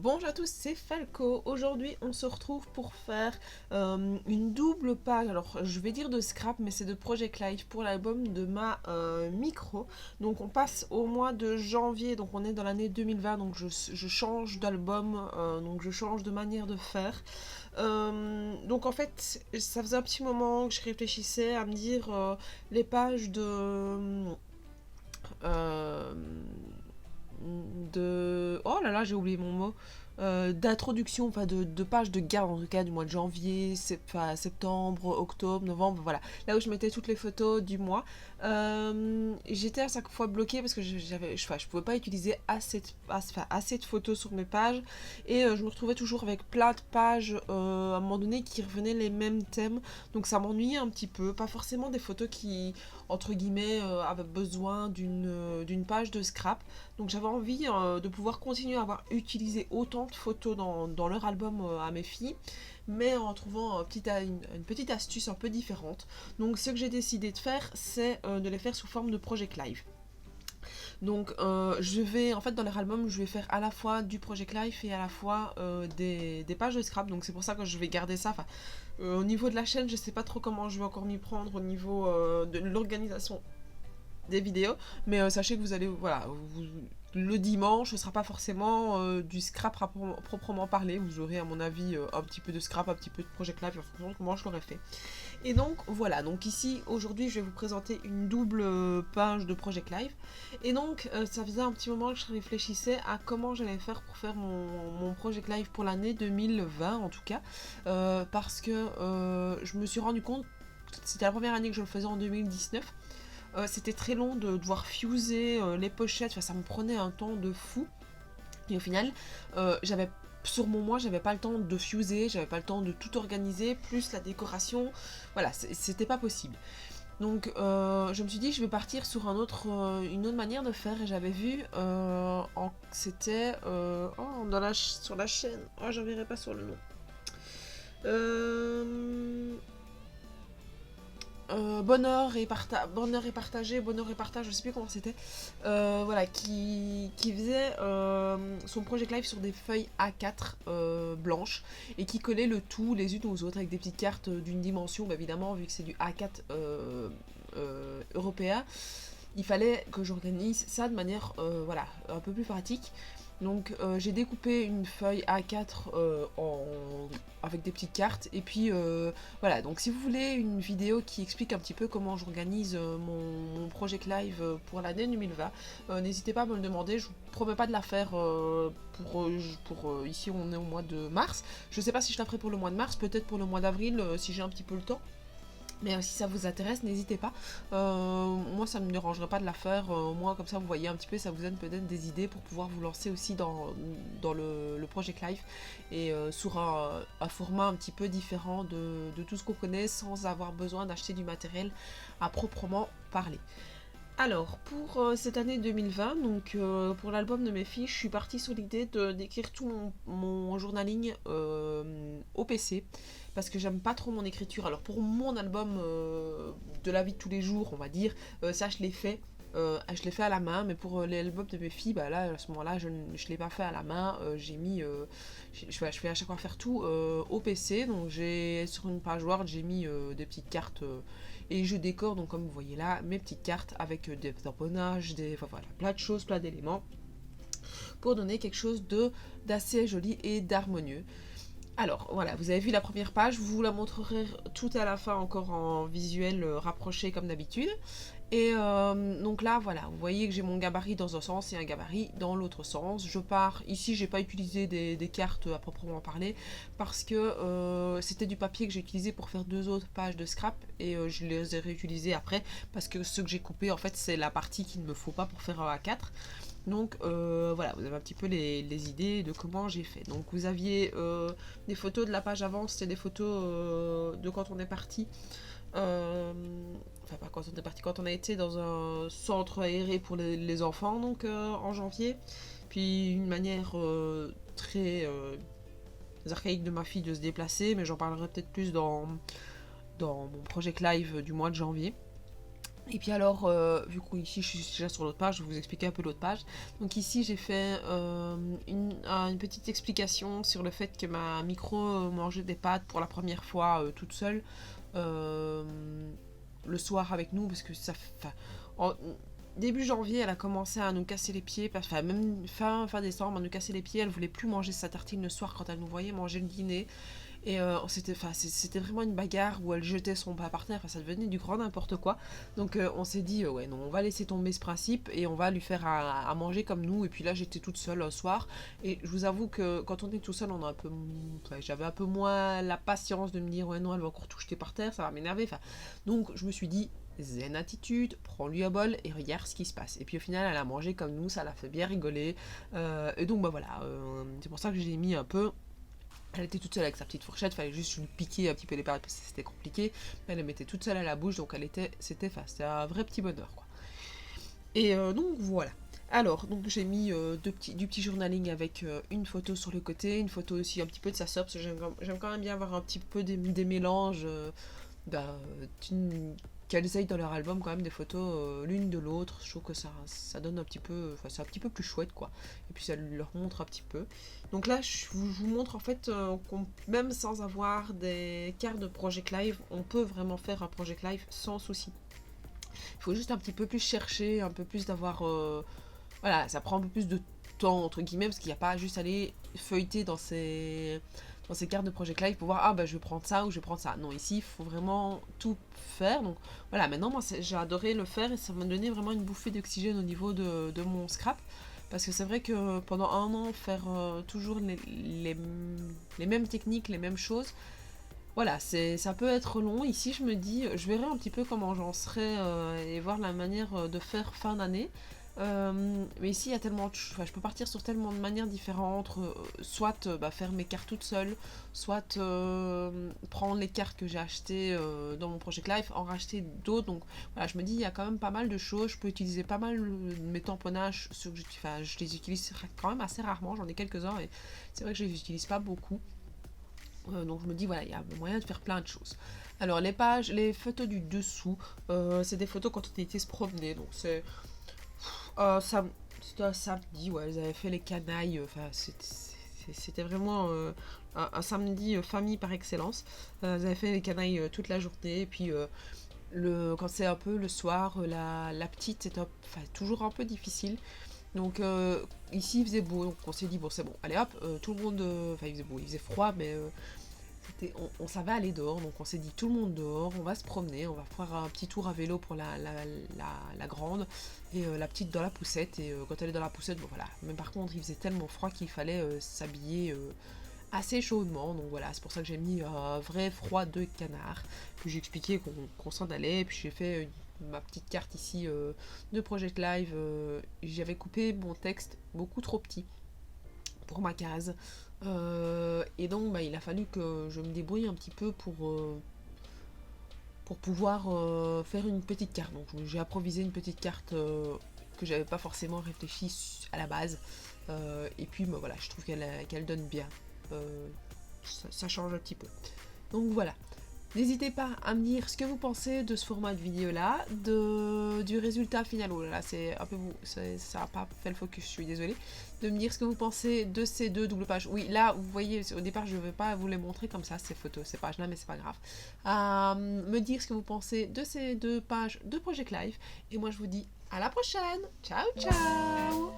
Bonjour à tous, c'est Falco. Aujourd'hui, on se retrouve pour faire une double page. Alors, je vais dire de scrap, mais c'est de Project Life pour l'album de ma micro. Donc, on passe au mois de janvier. Donc, on est dans l'année 2020. Donc, je change d'album. Donc, je change de manière de faire. Donc, en fait, ça faisait un petit moment que je réfléchissais à me dire les pages euh, oh là là, j'ai oublié mon mot. D'introduction, enfin de page de garde en tout cas du mois de janvier, septembre, octobre, novembre, voilà. Là où je mettais toutes les photos du mois. J'étais à chaque fois bloquée parce que je pouvais pas utiliser assez de photos sur mes pages. Et je me retrouvais toujours avec plein de pages à un moment donné qui revenaient les mêmes thèmes. Donc ça m'ennuyait un petit peu. Pas forcément des photos qui, entre guillemets, avaient besoin d'une page de scrap. Donc j'avais envie de pouvoir continuer à avoir utilisé autant de photos dans leur album à mes filles, mais en trouvant une petite astuce un peu différente. Donc ce que j'ai décidé de faire, c'est de les faire sous forme de Project Live. Donc je vais, en fait dans leur album, je vais faire à la fois du Project Life et à la fois des pages de scrap. Donc c'est pour ça que je vais garder ça. Enfin, au niveau de la chaîne, je sais pas trop comment je vais encore m'y prendre au niveau de l'organisation des vidéos, mais sachez que vous allez, voilà, le dimanche, ce sera pas forcément du scrap proprement parlé, vous aurez à mon avis un petit peu de scrap, un petit peu de Project Live en fonction de comment je l'aurais fait. Et donc voilà, donc ici aujourd'hui je vais vous présenter une double page de Project Live. Et donc ça faisait un petit moment que je réfléchissais à comment j'allais faire pour faire mon Project Live pour l'année 2020 en tout cas, parce que je me suis rendu compte, c'était la première année que je le faisais en 2019. C'était très long de devoir fuser les pochettes, enfin, ça me prenait un temps de fou. Et au final, j'avais sur mon mois, j'avais pas le temps de fuser, j'avais pas le temps de tout organiser, plus la décoration, voilà, c'était pas possible. Donc je me suis dit je vais partir sur une autre manière de faire et j'avais vu c'était sur la chaîne, oh j'en verrai pas sur le nom. Bonheur et partagé, bonheur et partage, je sais plus comment c'était, voilà, qui faisait son Project Live sur des feuilles A4 blanches et qui collait le tout les unes aux autres avec des petites cartes d'une dimension, bah, évidemment, vu que c'est du A4 européen, il fallait que j'organise ça de manière voilà, un peu plus pratique. Donc j'ai découpé une feuille A4 avec des petites cartes et puis voilà, donc si vous voulez une vidéo qui explique un petit peu comment j'organise mon Project Live pour l'année 2020, n'hésitez pas à me le demander, je vous promets pas de la faire ici on est au mois de mars, je sais pas si je la ferai pour le mois de mars, peut-être pour le mois d'avril si j'ai un petit peu le temps. Mais si ça vous intéresse, n'hésitez pas. Moi, ça ne me dérangerait pas de la faire. Au moins, comme ça, vous voyez un petit peu, ça vous donne peut-être des idées pour pouvoir vous lancer aussi dans le Project Live et sur un format un petit peu différent de tout ce qu'on connaît sans avoir besoin d'acheter du matériel à proprement parler. Alors, pour cette année 2020, donc pour l'album de mes filles, je suis partie sur l'idée d'écrire tout mon journaling au PC parce que j'aime pas trop mon écriture. Alors, pour mon album de la vie de tous les jours, on va dire, ça je l'ai fait. Je l'ai fait à la main, mais pour l'album de mes filles, bah là, à ce moment-là, je ne l'ai pas fait à la main. J'ai mis, je fais à chaque fois faire tout au PC. Donc, sur une page Word, j'ai mis des petites cartes et je décore, donc comme vous voyez là, mes petites cartes avec des tamponnages, enfin, voilà, plein de choses, plein d'éléments pour donner quelque chose d'assez joli et d'harmonieux. Alors voilà, vous avez vu la première page, je vous la montrerai tout à la fin encore en visuel rapproché comme d'habitude. Et donc là voilà, vous voyez que j'ai mon gabarit dans un sens et un gabarit dans l'autre sens. Je pars, ici j'ai pas utilisé des cartes à proprement parler parce que c'était du papier que j'ai utilisé pour faire deux autres pages de scrap et je les ai réutilisées après parce que ce que j'ai coupé en fait c'est la partie qu'il ne me faut pas pour faire un A4. Donc voilà, vous avez un petit peu les idées de comment j'ai fait. Donc vous aviez des photos de la page avant, c'était des photos de quand on est parti. Enfin pas quand on est parti, quand on a été dans un centre aéré pour les enfants, donc en janvier. Puis une manière très archaïque de ma fille de se déplacer, mais j'en parlerai peut-être plus dans mon Project Live du mois de janvier. Et puis alors, vu qu'ici je suis déjà sur l'autre page, je vais vous expliquer un peu l'autre page. Donc ici j'ai fait une petite explication sur le fait que ma micro mangeait des pâtes pour la première fois toute seule euh, le soir avec nous, parce que ça... En, début janvier, elle a commencé à nous casser les pieds, enfin même fin décembre, à nous casser les pieds, elle voulait plus manger sa tartine le soir quand elle nous voyait manger le dîner. Et c'était vraiment une bagarre où elle jetait son plat par terre, ça devenait du grand n'importe quoi. Donc on s'est dit, ouais, non, on va laisser tomber ce principe et on va lui faire à manger comme nous. Et puis là, j'étais toute seule un soir. Et je vous avoue que quand on est tout seul, on a un peu. Enfin, j'avais un peu moins la patience de me dire, ouais, non, elle va encore tout jeter par terre, ça va m'énerver. Enfin, donc je me suis dit, zen attitude, prends-lui un bol et regarde ce qui se passe. Et puis au final, elle a mangé comme nous, ça l'a fait bien rigoler. Et donc, bah voilà, c'est pour ça que j'ai mis un peu. Elle était toute seule avec sa petite fourchette, fallait juste lui piquer un petit peu les pâtes parce que c'était compliqué. Elle les mettait toute seule à la bouche, donc c'était un vrai petit bonheur, quoi. Et donc voilà. Alors, donc j'ai mis du petit journaling avec une photo sur le côté, une photo aussi un petit peu de sa sœur, parce que j'aime quand même bien avoir un petit peu des mélanges bah, qu'elles essayent dans leur album quand même des photos l'une de l'autre. Je trouve que ça donne un petit peu, enfin c'est un petit peu plus chouette quoi. Et puis ça leur montre un petit peu. Donc là je vous montre en fait qu'on, même sans avoir des cartes de Project Live, on peut vraiment faire un Project Live sans souci. Il faut juste un petit peu plus chercher, un peu plus d'avoir, voilà, ça prend un peu plus de temps entre guillemets parce qu'il n'y a pas à juste aller feuilleter dans ces cartes de Project Live pour voir ah bah je vais prendre ça ou je vais prendre ça. Non, ici il faut vraiment tout faire. Donc voilà, maintenant moi j'ai adoré le faire et ça m'a donné vraiment une bouffée d'oxygène au niveau de mon scrap. Parce que c'est vrai que pendant un an, faire toujours les mêmes techniques, les mêmes choses, voilà, ça peut être long. Ici, je me dis, je verrai un petit peu comment j'en serai et voir la manière de faire fin d'année. Mais ici, il y a tellement enfin, je peux partir sur tellement de manières différentes. Soit bah, faire mes cartes toutes seules, soit prendre les cartes que j'ai achetées dans mon Project Life, en racheter d'autres. Donc voilà, je me dis, il y a quand même pas mal de choses. Je peux utiliser pas mal mes tamponnages. Enfin, je les utilise quand même assez rarement. J'en ai quelques-uns et c'est vrai que je les utilise pas beaucoup. Donc je me dis, voilà, il y a moyen de faire plein de choses. Alors les pages, les photos du dessous, c'est des photos quand on était se promener. Donc c'était un samedi, ouais, ils avaient fait les canailles. Enfin, c'était vraiment un samedi famille par excellence. Ils avaient fait les canailles toute la journée. Et puis quand c'est un peu le soir, la petite, c'est toujours un peu difficile. Donc ici il faisait beau, donc on s'est dit bon c'est bon, allez hop, tout le monde, enfin il faisait beau, il faisait froid, mais on savait aller dehors, donc on s'est dit tout le monde dehors, on va se promener, on va faire un petit tour à vélo pour la grande et la petite dans la poussette. Et quand elle est dans la poussette, bon voilà. Mais par contre, il faisait tellement froid qu'il fallait s'habiller assez chaudement. Donc voilà, c'est pour ça que j'ai mis un vrai froid de canard. Puis j'ai expliqué qu'on s'en allait, puis j'ai fait ma petite carte ici de Project Live. J'avais coupé mon texte beaucoup trop petit pour ma case. Et donc bah, il a fallu que je me débrouille un petit peu pour pouvoir faire une petite carte. Donc j'ai improvisé une petite carte que j'avais pas forcément réfléchi à la base. Et puis bah, voilà, je trouve qu'elle donne bien. Ça change un petit peu. Donc voilà. N'hésitez pas à me dire ce que vous pensez de ce format de vidéo là, du résultat final. Oh là là, c'est un peu ça n'a pas fait le focus, je suis désolée. De me dire ce que vous pensez de ces deux doubles pages. Oui, là, vous voyez, au départ, je ne vais pas vous les montrer comme ça, ces photos, ces pages là, mais c'est pas grave. Me dire ce que vous pensez de ces deux pages de Project Live. Et moi, je vous dis à la prochaine. Ciao, ciao!